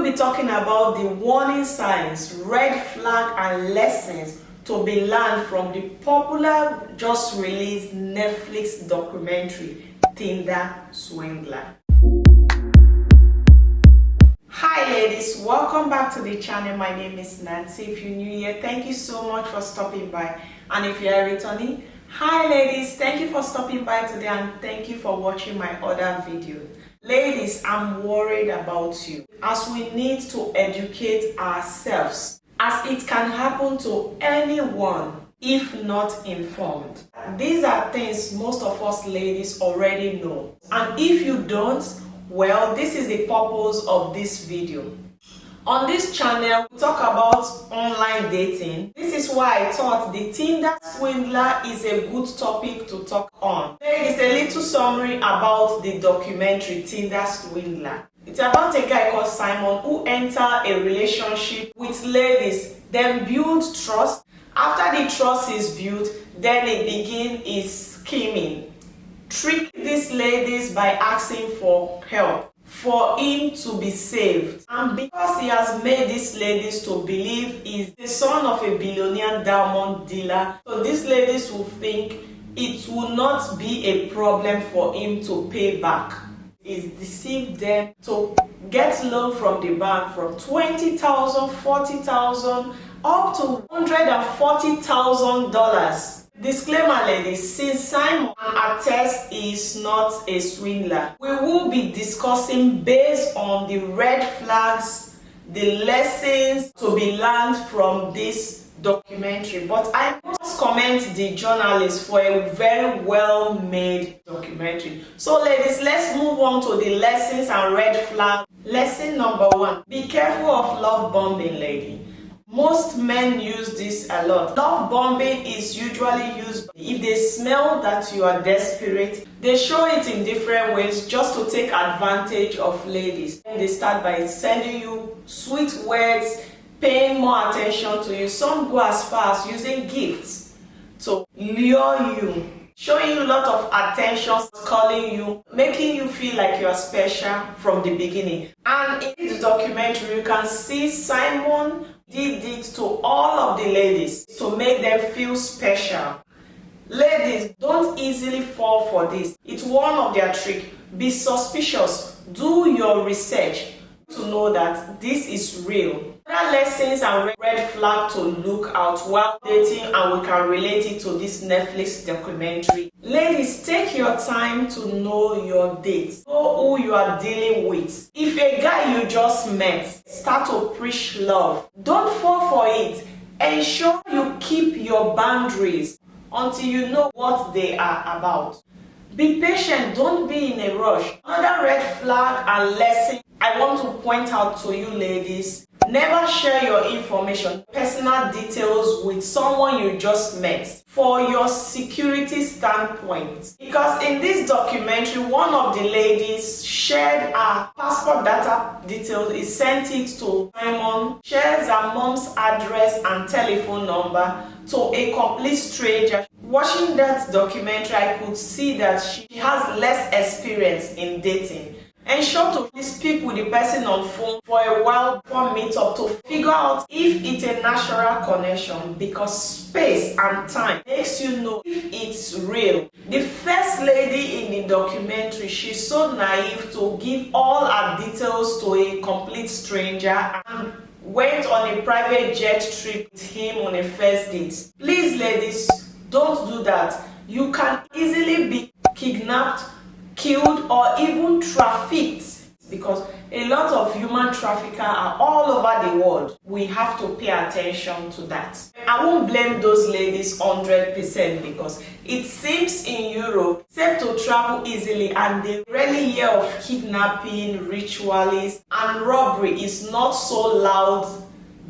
will be talking about the warning signs, red flag and lessons to be learned from the popular just released Netflix documentary Tinder Swindler. Hi ladies, welcome back to the channel. My name is Nancy. If you're new here, thank you so much for stopping by, and if you are returning, hi ladies, thank you for stopping by today and thank you for watching my other videos. Ladies, I'm worried about you as we need to educate ourselves, as it can happen to anyone if not informed. These are things most of us ladies already know, and if you don't, well, this is the purpose of this video. On this channel, we talk about online dating. This is why I thought the Tinder Swindler is a good topic to talk on. There is a little summary about the documentary Tinder Swindler. It's about a guy called Simon who entered a relationship with ladies, then build trust. After the trust is built, then it begins his scheming. Trick these ladies by asking for help for him to be saved, and because he has made these ladies to believe he's the son of a billionaire diamond dealer, so these ladies will think it will not be a problem for him to pay back. He's deceived them to get loan from the bank from $20,000, $40,000 up to $140,000. Disclaimer ladies, since Simon attests he is not a swindler, we will be discussing based on the red flags, the lessons to be learned from this documentary. But I must commend the journalist for a very well made documentary. So ladies, let's move on to the lessons and red flags. Lesson number 1, be careful of love bombing, lady. Most men use this a lot. Love bombing is usually used if they smell that you are desperate. They show it in different ways just to take advantage of ladies. And they start by sending you sweet words, paying more attention to you. Some go as far as using gifts to lure you, showing you a lot of attention, calling you, making you feel like you are special from the beginning. And in the documentary, you can see Simon did it to all of the ladies to make them feel special. Ladies, don't easily fall for this. It's one of their tricks. Be suspicious. Do your research to know that this is real. There are lessons and red flags to look out while dating, and we can relate it to this Netflix documentary. Ladies, take your time to know your dates. Know who you are dealing with. If a guy you just met start to preach love, don't fall for it. Ensure you keep your boundaries until you know what they are about. Be patient, don't be in a rush. Another red flag and lesson I want to point out to you ladies: never share your information, personal details with someone you just met for your security standpoint. Because in this documentary, one of the ladies shared her passport data details, he sent it to Simon, shares her mom's address and telephone number to a complete stranger. Watching that documentary, I could see that she has less experience in dating. Ensure to speak with the person on phone for a while before meet up to figure out if it's a natural connection, because space and time makes you know if it's real. The first lady in the documentary, she's so naive to give all her details to a complete stranger and went on a private jet trip with him on a first date. Please ladies, don't do that. You can easily be kidnapped, killed, or even trafficked, because a lot of human traffickers are all over the world. We have to pay attention to that. I won't blame those ladies 100% because it seems in Europe safe to travel easily, and they rarely hear of kidnapping, ritualists, and robbery is not so loud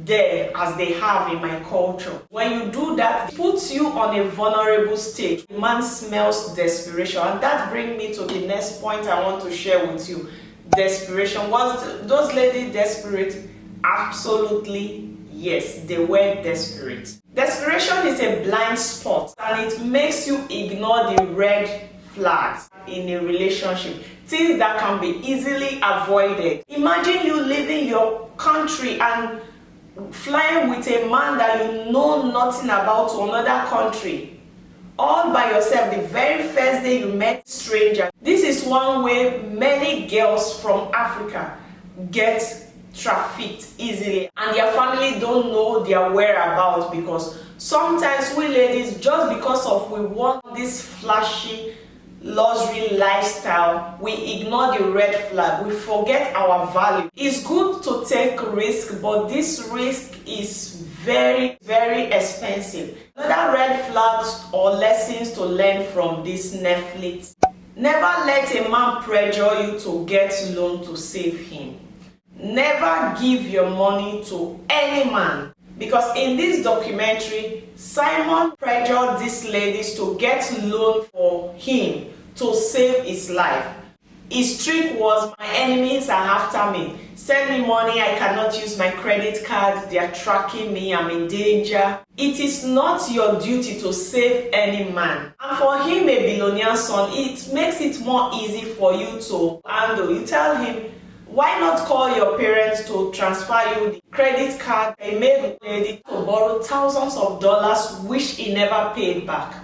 there as they have in my culture. When you do that, it puts you on a vulnerable state. Man smells desperation, and that brings me to the next point I want to share with you. Desperation. Was those ladies desperate? Absolutely yes, they were desperate. Desperation is a blind spot, and it makes you ignore the red flags in a relationship. things that can be easily avoided. Imagine you leaving your country and flying with a man that you know nothing about to another country, all by yourself the very first day you met stranger. This is one way many girls from Africa get trafficked easily, and their family don't know their whereabouts, because sometimes we ladies, just because of we want this flashy luxury lifestyle, we ignore the red flag, we forget our value. It's good to take risk, but this risk is very, very expensive. Another red flags or lessons to learn from this Netflix: never let a man pressure you to get loan to save him. Never give your money to any man, because in this documentary, Simon pressured these ladies to get loan for him to save his life. His trick was, my enemies are after me. Send me money, I cannot use my credit card, they are tracking me, I'm in danger. It is not your duty to save any man. And for him, a billionaire son, it makes it more easy for you to handle. You tell him, why not call your parents to transfer you the credit card? They made the lady to borrow thousands of dollars, which he never paid back.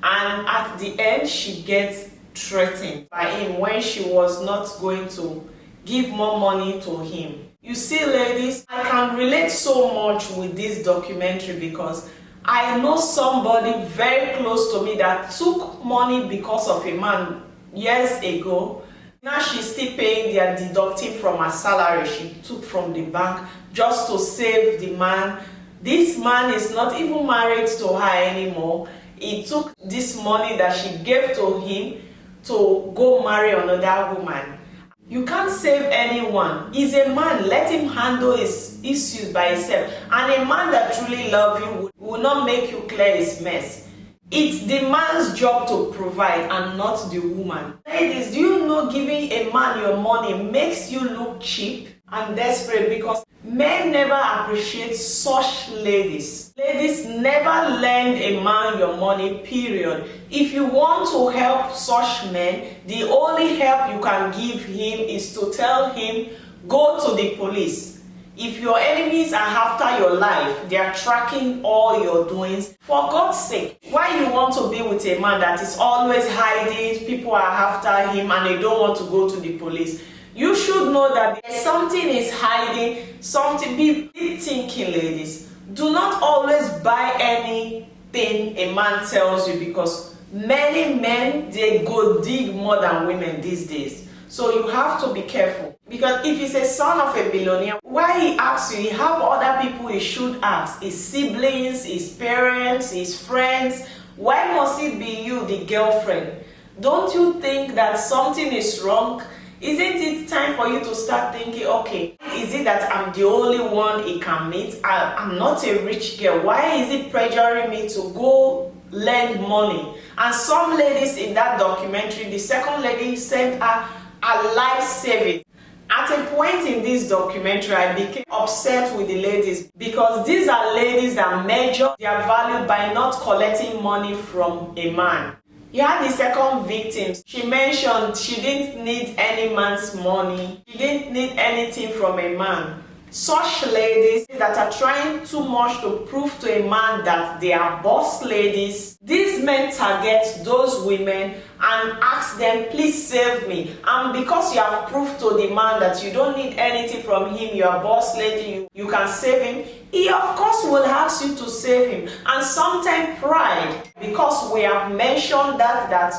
And at the end, she gets threatened by him when she was not going to give more money to him. You see, ladies, I can relate so much with this documentary, because I know somebody very close to me that took money because of a man years ago. Now she's still paying, they are deducting from her salary she took from the bank just to save the man. This man is not even married to her anymore. He took this money that she gave to him to go marry another woman. You can't save anyone. He's a man, let him handle his issues by himself. And a man that truly loves you will not make you clear his mess. It's the man's job to provide and not the woman. Ladies, do you know giving a man your money makes you look cheap and desperate? Because men never appreciate such ladies. Ladies, never lend a man your money, period. If you want to help such men, the only help you can give him is to tell him, go to the police. If your enemies are after your life, they are tracking all your doings, for God's sake, why you want to be with a man that is always hiding, people are after him and they don't want to go to the police? You should know that there's something is hiding, something. Be thinking, ladies. Do not always buy anything a man tells you, because many men, they go dig more than women these days. So you have to be careful. Because if he's a son of a billionaire, why he asks you? He have other people he should ask. His siblings, his parents, his friends. Why must it be you, the girlfriend? Don't you think that something is wrong? Isn't it time for you to start thinking, okay, is it that I'm the only one he can meet? I'm not a rich girl. Why is it pressuring me to go lend money? And some ladies in that documentary, the second lady sent her a life saving. At a point in this documentary, I became upset with the ladies, because these are ladies that measure their value by not collecting money from a man. You had the second victim. She mentioned she didn't need any man's money. She didn't need anything from a man. Such ladies that are trying too much to prove to a man that they are boss ladies, these men target those women and ask them, please save me. And because you have proved to the man that you don't need anything from him, you are boss lady, you can save him, he of course will ask you to save him. And sometimes pride, because we have mentioned that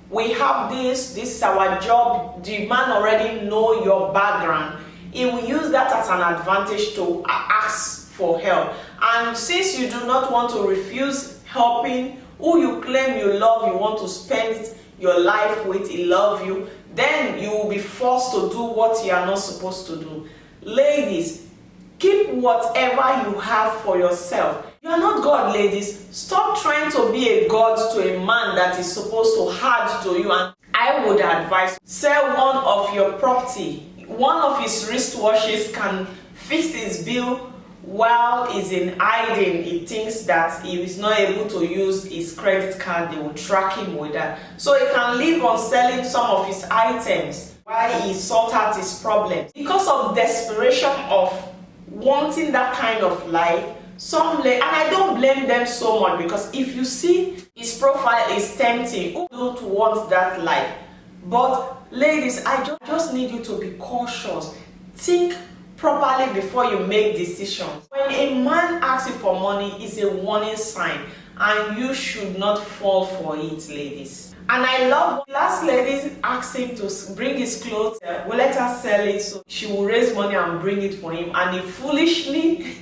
we have this is our job, the man already know your background. He will use that as an advantage to ask for help. And since you do not want to refuse helping who you claim you love, you want to spend your life with, he love you, then you will be forced to do what you are not supposed to do. Ladies, keep whatever you have for yourself. You are not God, ladies. Stop trying to be a God to a man that is supposed to add to you. And I would advise, sell one of your property. One of his wristwatches can fix his bill while he's in hiding. He thinks that he is not able to use his credit card, they will track him with that. So he can live on selling some of his items. why he sought out his problems. Because of desperation of wanting that kind of life, and I don't blame them so much, because if you see his profile is tempting, who don't want that life? But ladies, I just need you to be cautious. Think properly before you make decisions. When a man asks you for money, it's a warning sign, and you should not fall for it, ladies. And I love the last lady asked him to bring his clothes. We'll let her sell it so she will raise money and bring it for him. And he foolishly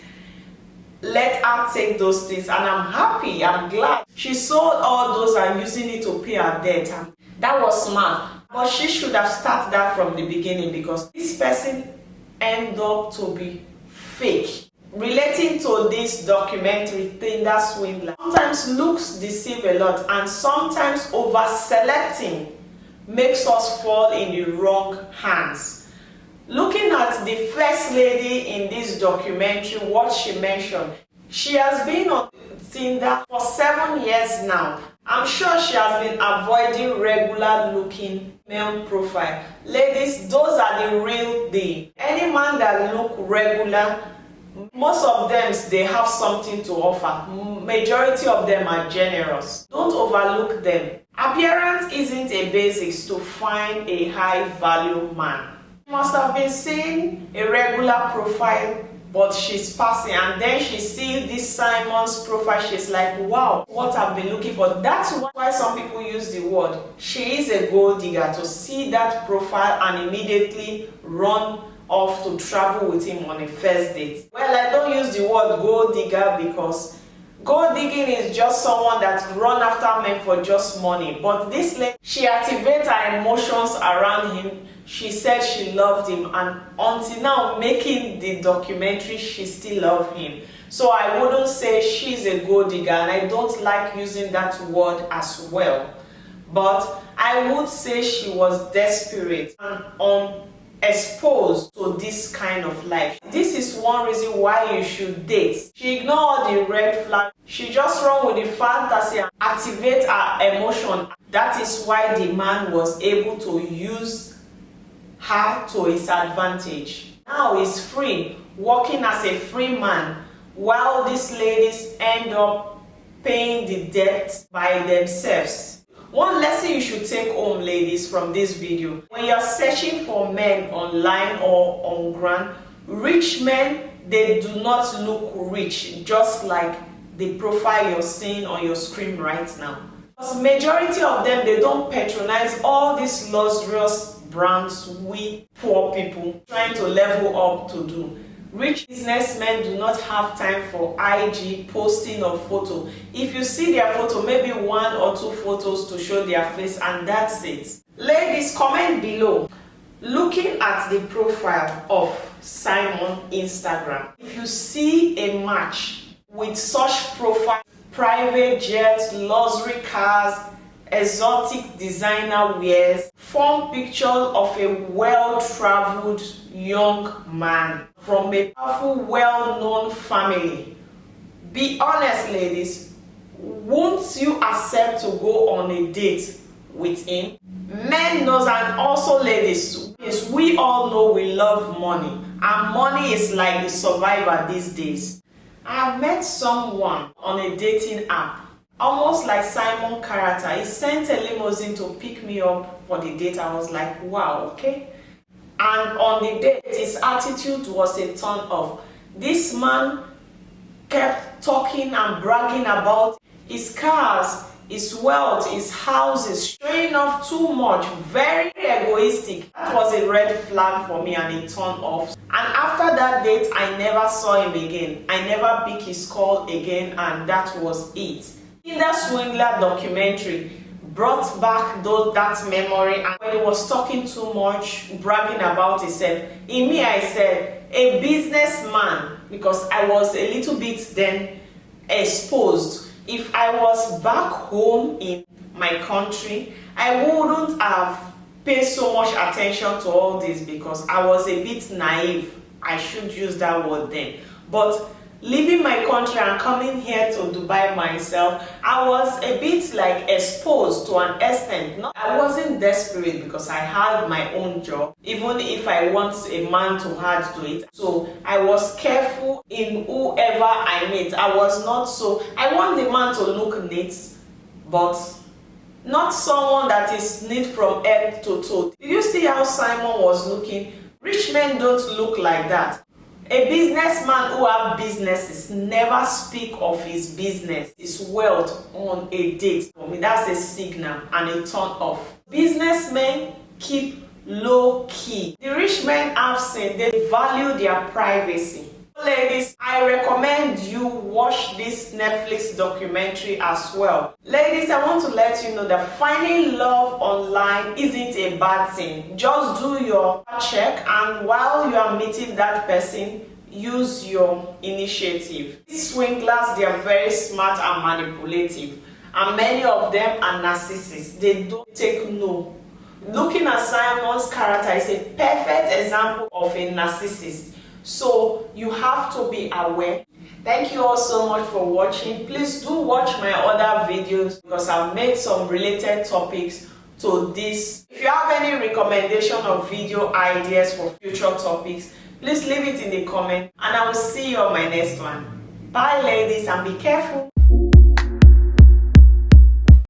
let her take those things. And I'm happy, I'm glad. She sold all those and using it to pay her debt. And that was smart. But she should have started that from the beginning, because this person ended up to be fake. Relating to this documentary, Tinder Swindler, sometimes looks deceive a lot, and sometimes over-selecting makes us fall in the wrong hands. Looking at the first lady in this documentary, what she mentioned, she has been on Tinder for 7 years now. I'm sure she has been avoiding regular looking male profile. Ladies, those are the real deal. Any man that look regular, most of them, they have something to offer. Majority of them are generous. Don't overlook them. Appearance isn't a basics to find a high value man. She must have been seeing a regular profile, but she's passing, and then she sees this Simon's profile. She's like, wow, what I've been looking for. That's why some people use the word, she is a gold digger, to see that profile and immediately run off to travel with him on a first date. Well, I don't use the word gold digger, because gold digging is just someone that run after men for just money. But this lady, she activates her emotions around him. She said she loved him, and until now, making the documentary, she still loves him. So I wouldn't say she's a gold digger, and I don't like using that word as well. But I would say she was desperate and exposed to this kind of life. This is one reason why you should date. She ignored the red flag. She just run with the fantasy and activate her emotion. That is why the man was able to use her to his advantage. Now he's free, working as a free man, while these ladies end up paying the debt by themselves. One lesson you should take home, ladies, from this video: when you're searching for men online or on ground, rich men, they do not look rich, just like the profile you're seeing on your screen right now. Because majority of them, they don't patronize all these luxurious brands we poor people trying to level up to do. Rich businessmen do not have time for IG posting of photo. If you see their photo, maybe 1 or 2 photos to show their face, and that's it. Ladies, comment below. Looking at the profile of Simon Instagram, if you see a match with such profile, private jets, luxury cars, exotic designer wears, form picture of a well-traveled young man from a powerful, well-known family. Be honest, ladies, won't you accept to go on a date with him? Men knows, and also ladies, we all know we love money, and money is like the survivor these days. I've met someone on a dating app, almost like Simon character. He sent a limousine to pick me up for the date. I was like, wow, okay. And on the date, his attitude was a turn off. This man kept talking and bragging about his cars, his wealth, his houses, showing off too much, very egoistic. That was a red flag for me and a turn off. And after that date, I never saw him again. I never picked his call again, and that was it. Tinder Swindler documentary brought back that memory, and when he was talking too much, bragging about himself, in me I said, a businessman, because I was a little bit then exposed. If I was back home in my country, I wouldn't have paid so much attention to all this, because I was a bit naive. I should use that word then. But leaving my country and coming here to Dubai myself, I was a bit like exposed to an extent. I wasn't desperate because I had my own job, even if I want a man to add to it. So I was careful in whoever I meet. I want the man to look neat, but not someone that is neat from head to toe. Did you see how Simon was looking? Rich men don't look like that. A businessman who has businesses never speak of his business, his wealth on a date. For me, that's a signal and a turn off. Businessmen keep low key. The rich men I've seen, they value their privacy. Ladies, I recommend you watch this Netflix documentary as well. Ladies, I want to let you know that finding love online isn't a bad thing. Just do your check, and while you are meeting that person, use your initiative. These swindlers, they are very smart and manipulative, and many of them are narcissists. They don't take no. Looking at Simon's character is a perfect example of a narcissist. So you have to be aware. Thank you all so much for watching. Please do watch my other videos because I've made some related topics to this. If you have any recommendation of video ideas for future topics, please leave it in the comment and I will see you on my next one. Bye ladies, and be careful.